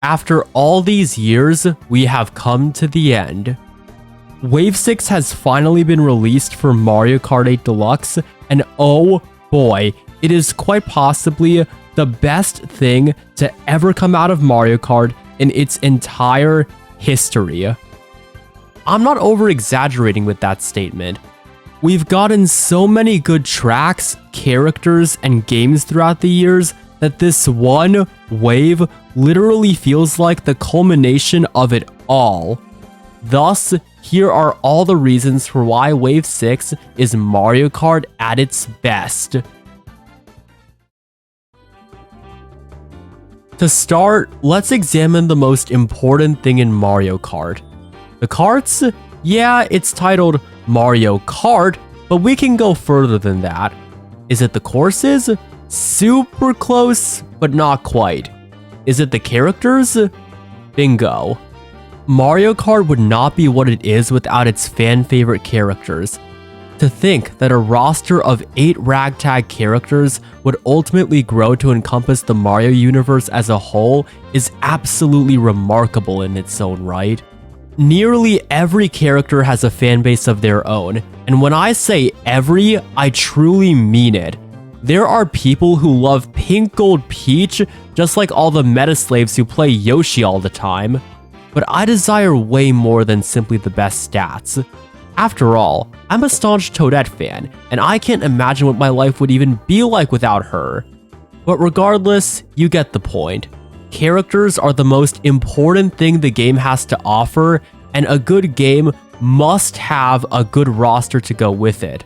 After all these years, we have come to the end. Wave 6 has finally been released for Mario Kart 8 Deluxe, and oh boy, it is quite possibly the best thing to ever come out of Mario Kart in its entire history. I'm not over-exaggerating with that statement. We've gotten so many good tracks, characters, and games throughout the years that this one wave literally feels like the culmination of it all. Thus, here are all the reasons for why Wave 6 is Mario Kart at its best. To start, let's examine the most important thing in Mario Kart. The karts? Yeah, it's titled Mario Kart, but we can go further than that. Is it the courses? Super close, but not quite. Is it the characters? Bingo. Mario Kart would not be what it is without its fan-favorite characters. To think that a roster of 8 ragtag characters would ultimately grow to encompass the Mario universe as a whole is absolutely remarkable in its own right. Nearly every character has a fanbase of their own, and when I say every, I truly mean it. There are people who love Pink Gold Peach just like all the meta slaves who play Yoshi all the time. But I desire way more than simply the best stats. After all, I'm a staunch Toadette fan, and I can't imagine what my life would even be like without her. But regardless, you get the point. Characters are the most important thing the game has to offer, and a good game must have a good roster to go with it.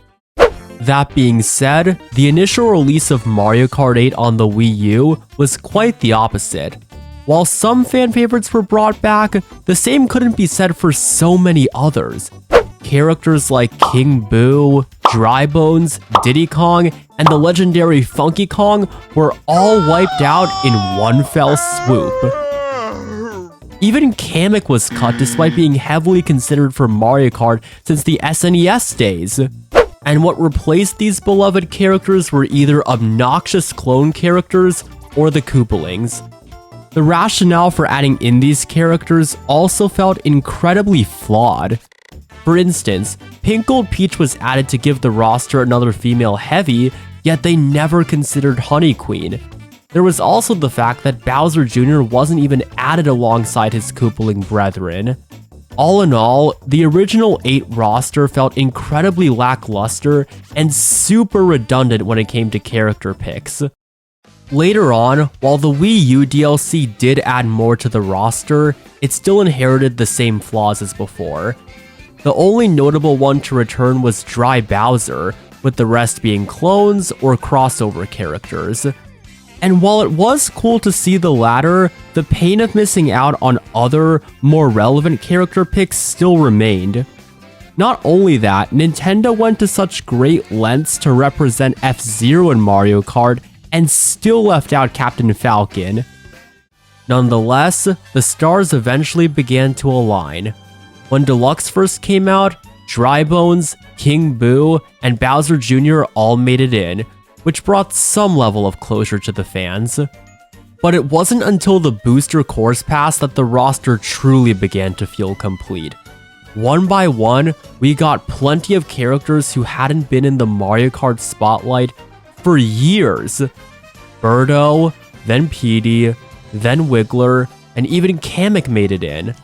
That being said, the initial release of Mario Kart 8 on the Wii U was quite the opposite. While some fan favorites were brought back, the same couldn't be said for so many others. Characters like King Boo, Dry Bones, Diddy Kong, and the legendary Funky Kong were all wiped out in one fell swoop. Even Kamek was cut despite being heavily considered for Mario Kart since the SNES days. And what replaced these beloved characters were either obnoxious clone characters or the Koopalings. The rationale for adding in these characters also felt incredibly flawed. For instance, Pink Gold Peach was added to give the roster another female heavy, yet they never considered Honey Queen. There was also the fact that Bowser Jr. wasn't even added alongside his Koopaling brethren. All in all, the original 8 roster felt incredibly lackluster and super redundant when it came to character picks. Later on, while the Wii U DLC did add more to the roster, it still inherited the same flaws as before. The only notable one to return was Dry Bowser, with the rest being clones or crossover characters. And while it was cool to see the latter, the pain of missing out on other, more relevant character picks still remained. Not only that, Nintendo went to such great lengths to represent F-Zero in Mario Kart and still left out Captain Falcon. Nonetheless, the stars eventually began to align. When Deluxe first came out, Dry Bones, King Boo, and Bowser Jr. all made it in, which brought some level of closure to the fans. But it wasn't until the Booster Course Pass that the roster truly began to feel complete. One by one, we got plenty of characters who hadn't been in the Mario Kart spotlight for years. Birdo, then Petey, then Wiggler, and even Kamek made it in.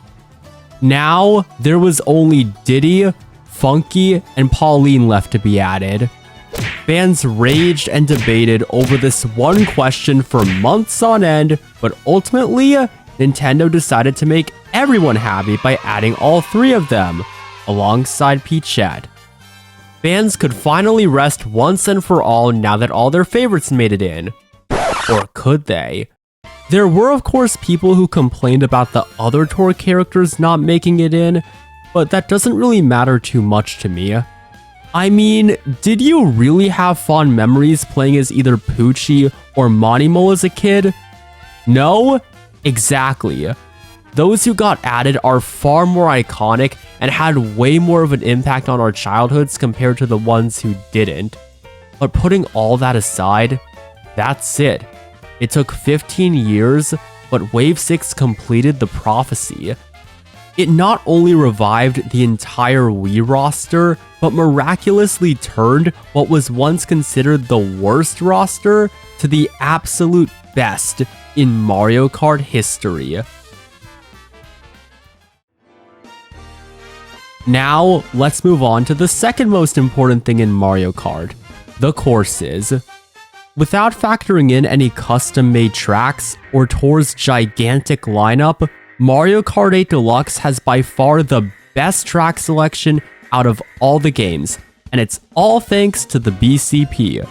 Now, there was only Diddy, Funky, and Pauline left to be added. Fans raged and debated over this one question for months on end, but ultimately, Nintendo decided to make everyone happy by adding all 3 of them, alongside Peachette. Fans could finally rest once and for all now that all their favorites made it in. Or could they? There were of course people who complained about the other tour characters not making it in, but that doesn't really matter too much to me. I mean, did you really have fond memories playing as either Poochie or Monimo as a kid? No? Exactly. Those who got added are far more iconic and had way more of an impact on our childhoods compared to the ones who didn't. But putting all that aside, that's it. It took 15 years, but Wave 6 completed the prophecy. It not only revived the entire Wii roster, but miraculously turned what was once considered the worst roster to the absolute best in Mario Kart history. Now, let's move on to the second most important thing in Mario Kart, the courses. Without factoring in any custom-made tracks or Tour's gigantic lineup, Mario Kart 8 Deluxe has by far the best track selection out of all the games, and it's all thanks to the BCP.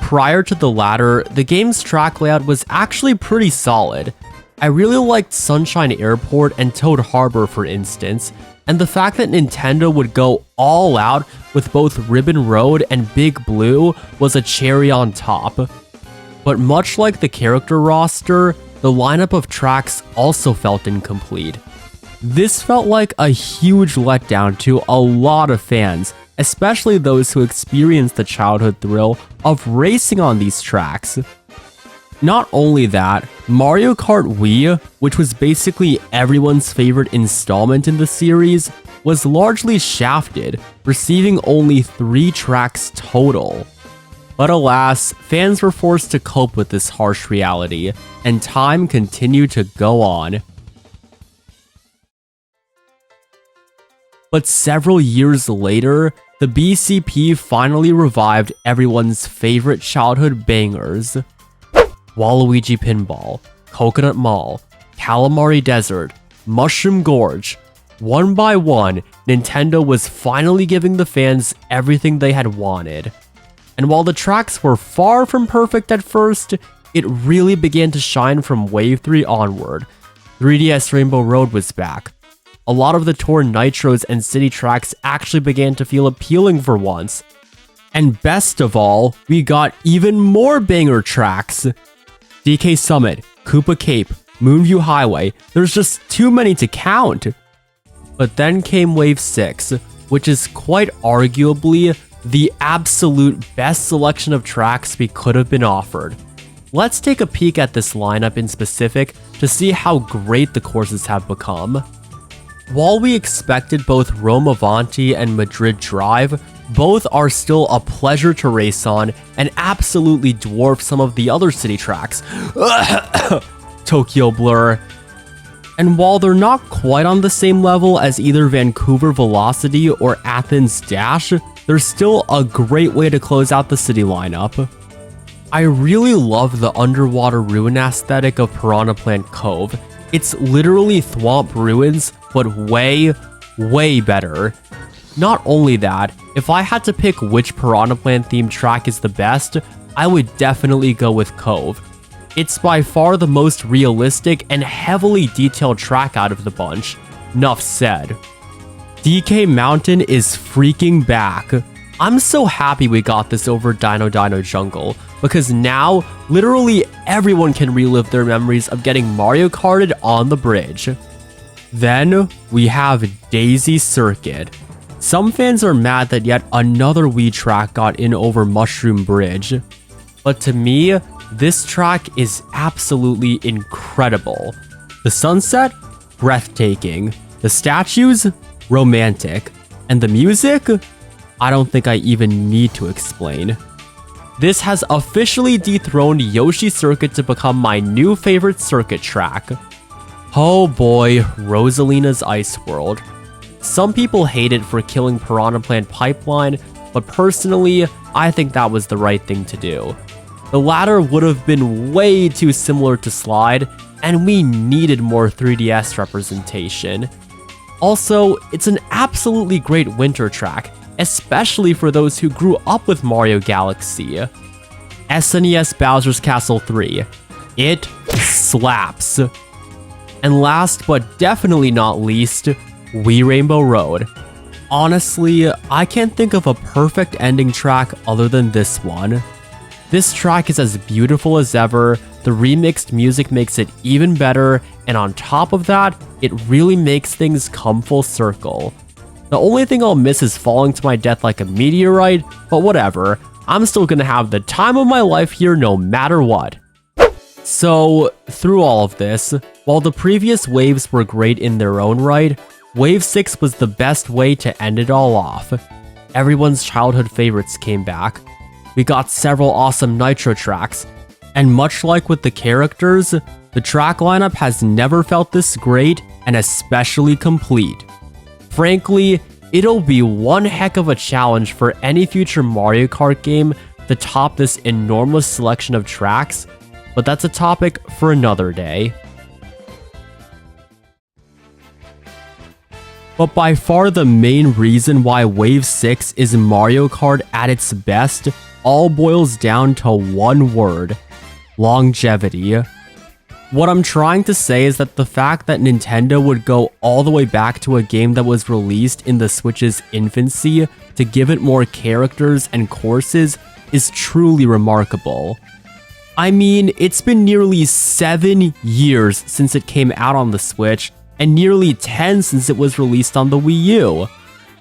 Prior to the latter, the game's track layout was actually pretty solid. I really liked Sunshine Airport and Toad Harbor, for instance, and the fact that Nintendo would go all out with both Ribbon Road and Big Blue was a cherry on top. But much like the character roster, the lineup of tracks also felt incomplete. This felt like a huge letdown to a lot of fans, especially those who experienced the childhood thrill of racing on these tracks. Not only that, Mario Kart Wii, which was basically everyone's favorite installment in the series, was largely shafted, receiving only 3 tracks total. But alas, fans were forced to cope with this harsh reality, and time continued to go on. But several years later, the BCP finally revived everyone's favorite childhood bangers. Waluigi Pinball, Coconut Mall, Calamari Desert, Mushroom Gorge. One by one, Nintendo was finally giving the fans everything they had wanted. And while the tracks were far from perfect at first, it really began to shine from Wave 3 onward. 3DS Rainbow Road was back. A lot of the Tour Nitros and City tracks actually began to feel appealing for once. And best of all, we got even more banger tracks. DK Summit, Koopa Cape, Moonview Highway, there's just too many to count. But then came Wave 6, which is quite arguably the absolute best selection of tracks we could have been offered. Let's take a peek at this lineup in specific to see how great the courses have become. While we expected both Rome Avanti and Madrid Drive, both are still a pleasure to race on and absolutely dwarf some of the other city tracks. Tokyo Blur. And while they're not quite on the same level as either Vancouver Velocity or Athens Dash, they're still a great way to close out the city lineup. I really love the underwater ruin aesthetic of Piranha Plant Cove. It's literally Thwomp Ruins, but way, way better. Not only that, if I had to pick which Piranha Plant themed track is the best, I would definitely go with Cove. It's by far the most realistic and heavily detailed track out of the bunch. Nuff said. DK Mountain is freaking back. I'm so happy we got this over Dino Dino Jungle, because now, literally everyone can relive their memories of getting Mario Karted on the bridge. Then, we have Daisy Circuit. Some fans are mad that yet another Wii track got in over Mushroom Bridge. But to me, this track is absolutely incredible. The sunset? Breathtaking. The statues? Romantic. And the music? I don't think I even need to explain. This has officially dethroned Yoshi Circuit to become my new favorite circuit track. Oh boy, Rosalina's Ice World. Some people hate it for killing Piranha Plant Pipeline, but personally, I think that was the right thing to do. The latter would have been way too similar to Slide, and we needed more 3DS representation. Also, it's an absolutely great winter track, especially for those who grew up with Mario Galaxy. SNES Bowser's Castle 3. It slaps. And last but definitely not least, Wii Rainbow Road. Honestly, I can't think of a perfect ending track other than this one. This track is as beautiful as ever, the remixed music makes it even better, and on top of that, it really makes things come full circle. The only thing I'll miss is falling to my death like a meteorite, but whatever, I'm still gonna have the time of my life here no matter what. So, through all of this, while the previous waves were great in their own right, Wave 6 was the best way to end it all off. Everyone's childhood favorites came back. We got several awesome Nitro tracks, and much like with the characters, the track lineup has never felt this great and especially complete. Frankly, it'll be one heck of a challenge for any future Mario Kart game to top this enormous selection of tracks, but that's a topic for another day. But by far the main reason why Wave 6 is Mario Kart at its best all boils down to one word: longevity. What I'm trying to say is that the fact that Nintendo would go all the way back to a game that was released in the Switch's infancy to give it more characters and courses is truly remarkable. I mean, it's been nearly 7 years since it came out on the Switch, and nearly 10 since it was released on the Wii U.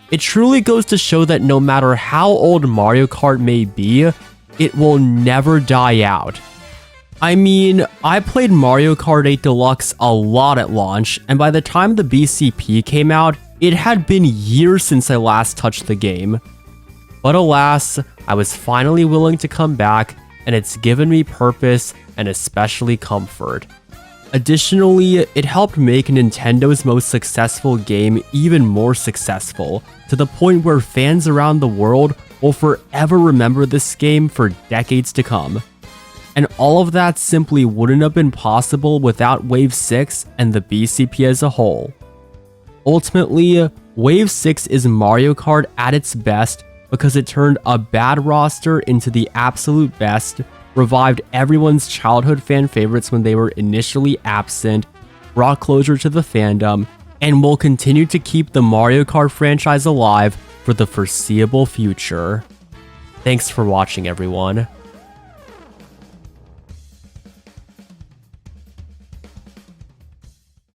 It truly goes to show that no matter how old Mario Kart may be, it will never die out. I mean, I played Mario Kart 8 Deluxe a lot at launch, and by the time the BCP came out, it had been years since I last touched the game. But alas, I was finally willing to come back, and it's given me purpose and especially comfort. Additionally, it helped make Nintendo's most successful game even more successful, to the point where fans around the world will forever remember this game for decades to come. And all of that simply wouldn't have been possible without Wave 6 and the BCP as a whole. Ultimately, Wave 6 is Mario Kart at its best because it turned a bad roster into the absolute best, revived everyone's childhood fan favorites when they were initially absent, brought closure to the fandom, and will continue to keep the Mario Kart franchise alive for the foreseeable future. Thanks for watching, everyone.